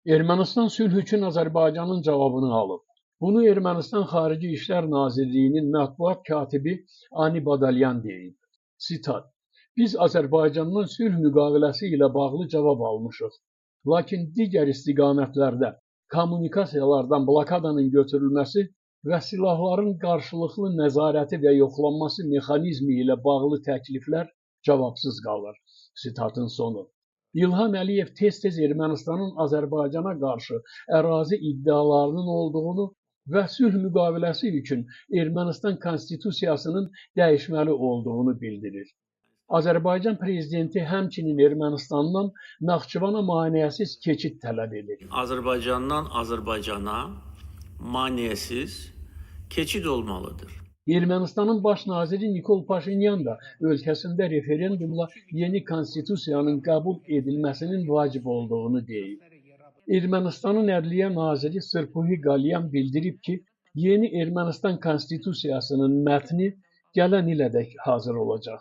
Ermənistan sülh üçün Azərbaycanın cavabını alıb. Bunu Ermənistan Xarici İşlər Nazirliyinin mətbuat katibi Ani Badalyan deyib. Sitat: Biz Azərbaycandan sülh müqaviləsi ilə bağlı cavab almışıq. Lakin digər istiqamətlərdə kommunikasiyalardan blokadanın götürülməsi və silahların qarşılıqlı nəzarəti və yoxlanması mexanizmi ilə bağlı təkliflər cavabsız qalır. Sitatın sonu. İlham Əliyev tez-tez Ermənistanın Azərbaycana qarşı ərazi iddialarının olduğunu və sülh müqaviləsi üçün Ermənistan konstitusiyasının dəyişməli olduğunu bildirir. Azərbaycan prezidenti həmçinin Ermənistandan Naxçıvana maneəsiz keçid tələb edir. Azərbaycandan Azərbaycana maneəsiz keçid olmalıdır. Ermənistanın baş naziri Nikol Paşinyan da ölkəsində referendumla yeni konstitusiyanın qəbul edilməsinin vacib olduğunu deyib. Ermənistanın Ədliyyə naziri Sırpuhi Qalyan bildirib ki, yeni Ermənistan konstitusiyasının mətni gələn ilədək hazır olacaq.